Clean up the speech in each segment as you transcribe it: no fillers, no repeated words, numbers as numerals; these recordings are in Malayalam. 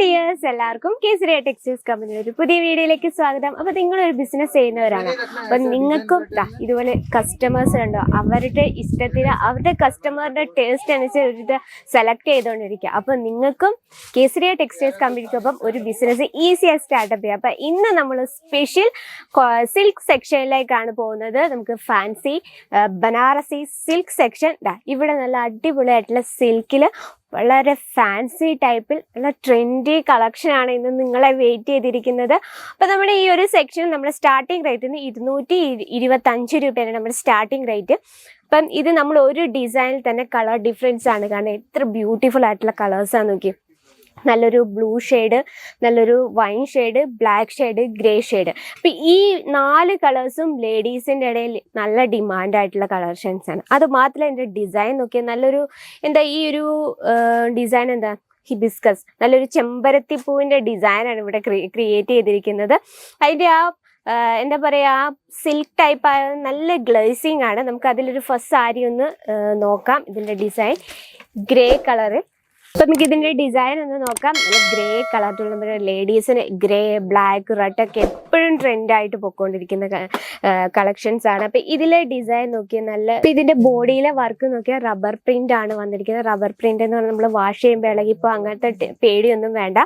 ഡിയേഴ്സ്, എല്ലാവർക്കും കേസരിയ ടെക്സ്റ്റൈൽസ് കമ്പനിയുടെ ഒരു പുതിയ വീഡിയോയിലേക്ക് സ്വാഗതം. അപ്പോൾ നിങ്ങളൊരു ബിസിനസ് ചെയ്യുന്നവരാണ്, അപ്പം നിങ്ങൾക്കും ഇതുപോലെ കസ്റ്റമേഴ്സ് ഉണ്ടോ? അവരുടെ ഇഷ്ടത്തിന് അവരുടെ കസ്റ്റമറുടെ ടേസ്റ്റ് അനുസരിച്ച് സെലക്ട് ചെയ്തുകൊണ്ടിരിക്കുക. അപ്പം നിങ്ങൾക്കും കേസരിയ ടെക്സ്റ്റൈൽസ് കമ്പനിക്കൊപ്പം ഒരു ബിസിനസ് ഈസിയായി സ്റ്റാർട്ടപ്പ് ചെയ്യാം. അപ്പം ഇന്ന് നമ്മൾ സ്പെഷ്യൽ സിൽക്ക് സെക്ഷനിലേക്കാണ് പോകുന്നത്. നമുക്ക് ഫാൻസി ബനാറസി സിൽക്ക് സെക്ഷൻ. ഇവിടെ നല്ല അടിപൊളിയായിട്ടുള്ള സിൽക്കിൽ വളരെ ഫാൻസി ടൈപ്പിൽ നല്ല ട്രെൻഡി കളക്ഷനാണ് ഇന്ന് നിങ്ങളെ വെയിറ്റ് ചെയ്തിരിക്കുന്നത്. അപ്പോൾ നമ്മുടെ ഈ ഒരു സെക്ഷൻ നമ്മുടെ സ്റ്റാർട്ടിംഗ് റേറ്റ് 225 രൂപയാണ് നമ്മുടെ സ്റ്റാർട്ടിംഗ് റേറ്റ്. അപ്പം ഇത് നമ്മൾ ഒരു ഡിസൈനിൽ തന്നെ കളർ ഡിഫറൻസ് ആണ്, കാരണം എത്ര ബ്യൂട്ടിഫുൾ ആയിട്ടുള്ള കളേഴ്സാണ് നോക്കി. നല്ലൊരു ബ്ലൂ ഷെയ്ഡ്, നല്ലൊരു wine shade, black shade, grey shade. അപ്പം ഈ 4 കളേഴ്സും ലേഡീസിൻ്റെ ഇടയിൽ നല്ല ഡിമാൻഡായിട്ടുള്ള കളക്ഷൻസ് ആണ്. അത് മാത്രമല്ല ഇതിൻ്റെ ഡിസൈൻ നോക്കിയാൽ നല്ലൊരു ഈ ഒരു ഡിസൈൻ ഹിബിസ്കസ്, നല്ലൊരു ചെമ്പരത്തി പൂവിൻ്റെ ഡിസൈനാണ് ഇവിടെ ക്രിയേറ്റ് ചെയ്തിരിക്കുന്നത്. അതിൻ്റെ എന്താ പറയുക, സിൽക്ക് ടൈപ്പ് ആയ നല്ല ഗ്ലേസിങ് ആണ്. നമുക്ക് അതിലൊരു ഫസ്റ്റ് സാരി ഒന്ന് നോക്കാം. ഇതിൻ്റെ ഡിസൈൻ ഗ്രേ കളറ്. അപ്പം നമുക്ക് ഇതിൻ്റെ ഡിസൈൻ ഒന്ന് നോക്കാം. നല്ല ഗ്രേ കളറിലുള്ള ലേഡീസിന് ഗ്രേ, ബ്ലാക്ക്, റെഡ് ഒക്കെ എപ്പോഴും ട്രെൻഡായിട്ട് പൊയ്ക്കൊണ്ടിരിക്കുന്ന കളക്ഷൻസ് ആണ്. അപ്പം ഇതിലെ ഡിസൈൻ നോക്കിയാൽ നല്ല, ഇപ്പം ഇതിൻ്റെ ബോഡിയിലെ വർക്ക് നോക്കിയാൽ റബ്ബർ പ്രിൻ്റ് ആണ് വന്നിരിക്കുന്നത്. റബ്ബർ പ്രിൻ്റ് എന്ന് പറഞ്ഞാൽ നമ്മൾ വാഷ് ചെയ്യുമ്പോൾ ഇളകിപ്പോൾ അങ്ങനത്തെ പേടിയൊന്നും വേണ്ട.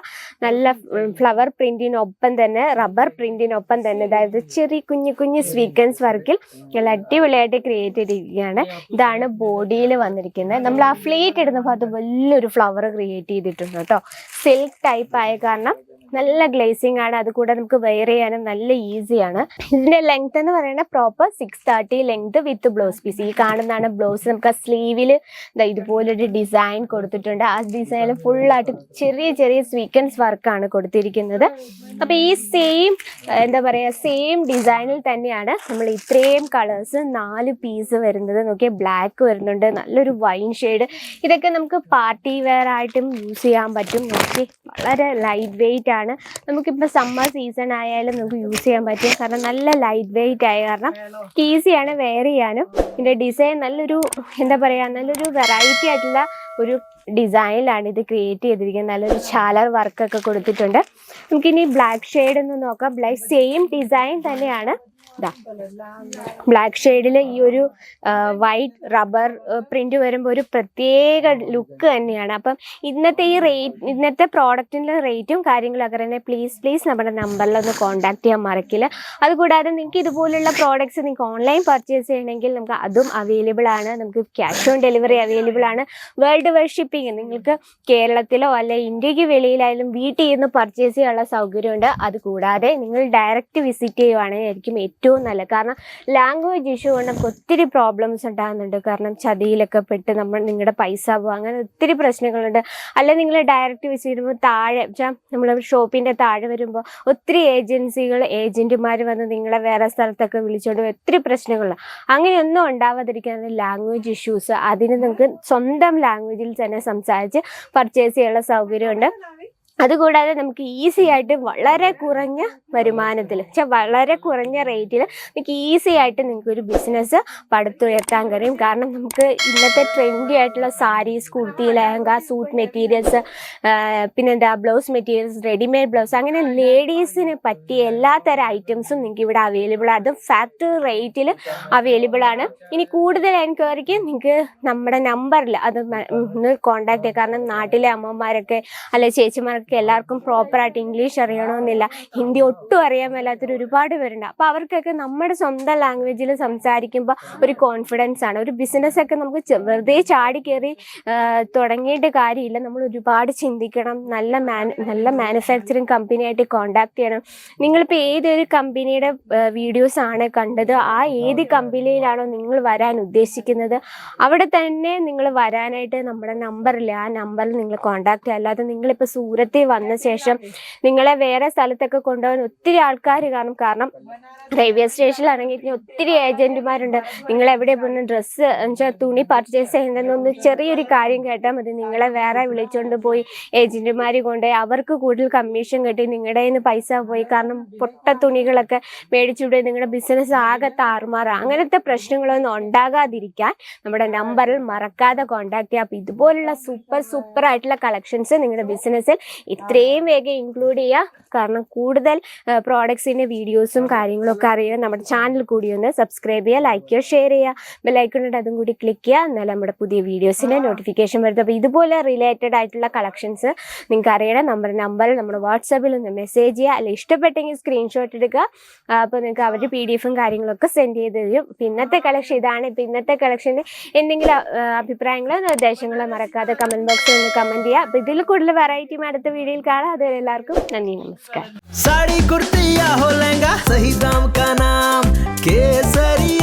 നല്ല ഫ്ലവർ പ്രിൻറ്റിനൊപ്പം തന്നെ റബ്ബർ പ്രിൻറ്റിനൊപ്പം തന്നെ അതായത് ചെറിയ കുഞ്ഞു കുഞ്ഞു സ്വീക്വൻസ് വർക്കിൽ നല്ല അടിപൊളിയായിട്ട് ക്രിയേറ്റ് ചെയ്തിരിക്കുകയാണ്. ഇതാണ് ബോഡിയിൽ വന്നിരിക്കുന്നത്. നമ്മൾ ആ ഫ്ലേറ്റ് ഇടുന്ന ഭാഗത്ത് വലിയൊരു ഫ്ലവർ ക്രിയേറ്റ് ചെയ്തിട്ടുണ്ട് കേട്ടോ. സിൽക്ക് ടൈപ്പ് ആയ കാരണം നല്ല ഗ്ലേസിംഗ് ആണ്. അതുകൂടെ നമുക്ക് വെയർ ചെയ്യാനും നല്ല ഈസിയാണ്. ഇതിന്റെ ലെങ്ത് എന്ന് പറയുന്നത് proper 630 length with blouse piece. ഈ കാണുന്നതാണ് ബ്ലൗസ്. നമുക്ക് ആ സ്ലീവിൽ ഇതുപോലൊരു ഡിസൈൻ കൊടുത്തിട്ടുണ്ട്. ആ ഡിസൈനിൽ ഫുള്ളായിട്ട് ചെറിയ ചെറിയ സ്വീക്വൻസ് വർക്കാണ് കൊടുത്തിരിക്കുന്നത്. അപ്പൊ ഈ സെയിം സെയിം ഡിസൈനിൽ തന്നെയാണ് നമ്മൾ ഇത്രയും കളേഴ്സ് 4 പീസ് വരുന്നത്. നോക്കിയാൽ ബ്ലാക്ക് വരുന്നുണ്ട്, നല്ലൊരു വൈൻ ഷെയ്ഡ്. ഇതൊക്കെ നമുക്ക് പാർട്ടി വെയർ ആയിട്ടും യൂസ് ചെയ്യാൻ പറ്റും. നോക്കി വളരെ ലൈറ്റ് വെയിറ്റ് ആണ്. നമുക്കിപ്പോൾ സമ്മർ സീസൺ ആയാലും നമുക്ക് യൂസ് ചെയ്യാൻ പറ്റും, കാരണം നല്ല ലൈറ്റ് വെയിറ്റ് ആയ കാരണം ഈസിയാണ് വെയർ ചെയ്യാനും. ഇതിൻ്റെ ഡിസൈൻ നല്ലൊരു നല്ലൊരു വെറൈറ്റി ആയിട്ടുള്ള ഒരു ഡിസൈനിലാണ് ഇത് ക്രിയേറ്റ് ചെയ്തിരിക്കുന്നത്. നല്ലൊരു ചാലർ വർക്കൊക്കെ കൊടുത്തിട്ടുണ്ട്. നമുക്കിനി ബ്ലാക്ക് ഷെയ്ഡ് ഒന്ന് നോക്കാം. സെയിം ഡിസൈൻ തന്നെയാണ്. ബ്ലാക്ക് ഷെയ്ഡിൽ ഈ ഒരു വൈറ്റ് റബ്ബർ പ്രിന്റ് വരുമ്പോൾ ഒരു പ്രത്യേക ലുക്ക് തന്നെയാണ്. അപ്പം ഇന്നത്തെ പ്രോഡക്റ്റിൻ്റെ റേറ്റും കാര്യങ്ങളൊക്കെ തന്നെ പ്ലീസ് നമ്മുടെ നമ്പറിലൊന്ന് കോൺടാക്ട് ചെയ്യാൻ മറക്കില്ല. അതുകൂടാതെ നിങ്ങൾക്ക് ഇതുപോലുള്ള പ്രോഡക്റ്റ്സ് നിങ്ങൾക്ക് ഓൺലൈൻ പർച്ചേസ് ചെയ്യണമെങ്കിൽ നമുക്ക് അതും അവൈലബിൾ ആണ്. നമുക്ക് ക്യാഷ് ഓൺ ഡെലിവറി അവൈലബിൾ ആണ്. വേൾഡ് വൈഡ് ഷിപ്പിംഗ്, നിങ്ങൾക്ക് കേരളത്തിലോ അല്ലെ ഇന്ത്യക്ക് വെളിയിലായാലും വീട്ടിൽ നിന്ന് പർച്ചേസ് ചെയ്യാനുള്ള സൗകര്യമുണ്ട്. അതുകൂടാതെ നിങ്ങൾ ഡയറക്റ്റ് വിസിറ്റ് ചെയ്യുവാണെങ്കിൽ ഏറ്റവും നല്ല, കാരണം ലാംഗ്വേജ് ഇഷ്യൂ കൊണ്ട് നമുക്ക് ഒത്തിരി പ്രോബ്ലംസ് ഉണ്ടാകുന്നുണ്ട്. കാരണം ചതിയിലൊക്കെ പെട്ട് നിങ്ങളുടെ പൈസ പോകും, അങ്ങനെ ഒത്തിരി പ്രശ്നങ്ങളുണ്ട്. അല്ലെ നിങ്ങൾ ഡയറക്റ്റ് വിസിറ്റ് ചെയ്യുമ്പോൾ താഴെ നമ്മൾ ഷോപ്പിൻ്റെ താഴെ വരുമ്പോൾ ഒത്തിരി ഏജന്റുമാർ വന്ന് നിങ്ങളെ വേറെ സ്ഥലത്തൊക്കെ വിളിച്ചുകൊണ്ട് ഒത്തിരി പ്രശ്നങ്ങളുണ്ട്. അങ്ങനെയൊന്നും ഉണ്ടാവാതിരിക്കാൻ ലാംഗ്വേജ് ഇഷ്യൂസ്, അതിന് നിങ്ങൾക്ക് സ്വന്തം ലാംഗ്വേജിൽ തന്നെ സംസാരിച്ച് പർച്ചേസ് ചെയ്യാനുള്ള സൗകര്യമുണ്ട്. അതുകൂടാതെ നമുക്ക് ഈസി ആയിട്ട് വളരെ കുറഞ്ഞ വരുമാനത്തിൽ വളരെ കുറഞ്ഞ റേറ്റിൽ നമുക്ക് ഈസി ആയിട്ട് നിങ്ങൾക്കൊരു ബിസിനസ് പടുത്തുയർത്താൻ കഴിയും. കാരണം നമുക്ക് ഇന്നത്തെ ട്രെൻഡി ആയിട്ടുള്ള സാരീസ്, കുർത്തി, ലെഹങ്ക, സൂട്ട് മെറ്റീരിയൽസ്, പിന്നെന്താ ബ്ലൗസ് മെറ്റീരിയൽസ്, റെഡിമെയ്ഡ് ബ്ലൗസ്, അങ്ങനെ ലേഡീസിന് പറ്റിയ എല്ലാത്തരം ഐറ്റംസും നിങ്ങൾക്ക് ഇവിടെ അവൈലബിൾ ആണ്. അതും ഫാക്ടറി റേറ്റിൽ അവൈലബിൾ ആണ്. ഇനി കൂടുതൽ എൻക്വയറിക്ക് നിങ്ങൾക്ക് നമ്മുടെ നമ്പറിൽ അത് ഒന്ന് കോൺടാക്ട് ചെയ്യുക. കാരണം നാട്ടിലെ അമ്മമാരൊക്കെ അല്ലെ ചേച്ചിമാരൊക്കെ എല്ലാവർക്കും പ്രോപ്പറായിട്ട് ഇംഗ്ലീഷ് അറിയണമെന്നില്ല, ഹിന്ദി ഒട്ടും അറിയാൻ മേലാത്തൊരു ഒരുപാട് പേരുണ്ട്. അപ്പോൾ അവർക്കൊക്കെ നമ്മുടെ സ്വന്തം ലാംഗ്വേജിൽ സംസാരിക്കുമ്പോൾ ഒരു കോൺഫിഡൻസ് ആണ്. ഒരു ബിസിനസ്സൊക്കെ നമുക്ക് വെറുതെ ചാടി കയറി തുടങ്ങിയിട്ട് കാര്യമില്ല. നമ്മൾ ഒരുപാട് ചിന്തിക്കണം. നല്ല മാനുഫാക്ചറിങ് കമ്പനിയായിട്ട് കോൺടാക്ട് ചെയ്യണം. നിങ്ങളിപ്പോൾ ഏതൊരു കമ്പനിയുടെ വീഡിയോസ് ആണ് കണ്ടത്, ആ ഏത് കമ്പനിയിലാണോ നിങ്ങൾ വരാൻ ഉദ്ദേശിക്കുന്നത് അവിടെ തന്നെ നിങ്ങൾ വരാനായിട്ട് നമ്മുടെ നമ്പറില്ല, ആ നമ്പറിൽ നിങ്ങൾ കോൺടാക്ട് ചെയ്യുക. അല്ലാതെ നിങ്ങളിപ്പോൾ സൂരത്തിൽ വന്ന ശേഷം നിങ്ങളെ വേറെ സ്ഥലത്തൊക്കെ കൊണ്ടുപോകാൻ ഒത്തിരി ആൾക്കാർ കാണും. കാരണം റെയിൽവേ സ്റ്റേഷനിലാണെങ്കിൽ ഒത്തിരി ഏജന്റുമാരുണ്ട്. നിങ്ങൾ എവിടെ പോകുന്ന ഡ്രസ്സ് തുണി പർച്ചേസ് ചെയ്യുന്നതെന്നൊന്ന് ചെറിയൊരു കാര്യം കേട്ടാൽ മതി, നിങ്ങളെ വേറെ വിളിച്ചുകൊണ്ട് പോയി ഏജന്റുമാർ കൊണ്ടുപോയി അവർക്ക് കൂടുതൽ കമ്മീഷൻ കിട്ടി നിങ്ങളുടെ കയ്യിൽ നിന്ന് പൈസ പോയി. കാരണം പൊട്ട തുണികളൊക്കെ മേടിച്ചുകൊണ്ട് നിങ്ങളുടെ ബിസിനസ് ആകെ താറുമാറാണ്. അങ്ങനത്തെ പ്രശ്നങ്ങളൊന്നും ഉണ്ടാകാതിരിക്കാൻ നമ്മുടെ നമ്പറിൽ മറക്കാതെ കോൺടാക്ട് ചെയ്യുക. അപ്പോൾ ഇതുപോലുള്ള സൂപ്പർ ആയിട്ടുള്ള കളക്ഷൻസ് നിങ്ങളുടെ ബിസിനസ്സിൽ ഇത്രയും വേഗം ഇൻക്ലൂഡ് ചെയ്യുക. കാരണം കൂടുതൽ പ്രോഡക്ട്സിൻ്റെ വീഡിയോസും കാര്യങ്ങളൊക്കെ അറിയാൻ നമ്മുടെ ചാനൽ കൂടി ഒന്ന് സബ്സ്ക്രൈബ് ചെയ്യുക, ലൈക്ക് ചെയ്യുക, ഷെയർ ചെയ്യുക, ബെല്ലൈക്കണിട്ട് അതും കൂടി ക്ലിക്ക് ചെയ്യുക. എന്നാലും നമ്മുടെ പുതിയ വീഡിയോസിൻ്റെ നോട്ടിഫിക്കേഷൻ വരുന്നത്. അപ്പോൾ ഇതുപോലെ റിലേറ്റഡ് ആയിട്ടുള്ള കളക്ഷൻസ് നിങ്ങൾക്ക് അറിയണം, നമ്മുടെ നമ്പറിൽ നമ്മുടെ വാട്സാപ്പിൽ ഒന്ന് മെസ്സേജ് ചെയ്യുക. അല്ലെങ്കിൽ ഇഷ്ടപ്പെട്ടെങ്കിൽ സ്ക്രീൻഷോട്ട് എടുക്കുക. അപ്പോൾ നിങ്ങൾക്ക് അവർ PDF കാര്യങ്ങളൊക്കെ സെൻഡ് ചെയ്ത് തരും. ഇന്നത്തെ കളക്ഷൻ ഇതാണ്. ഇപ്പോൾ ഇന്നത്തെ കളക്ഷന് എന്തെങ്കിലും അഭിപ്രായങ്ങളോ നിർദ്ദേശങ്ങളോ മറക്കാതെ കമൻറ്റ് ബോക്സിൽ ഒന്ന് കമൻറ്റ് ചെയ്യുക. അപ്പോൾ ഇതിൽ കൂടുതൽ വെറൈറ്റിയും അടുത്ത വീഡിയോയിൽ കാണാം. അതുവരെ എല്ലാവർക്കും നന്ദി, നമസ്കാരം. साड़ी कुर्ती या हो लहंगा, सही दाम का नाम केसरी।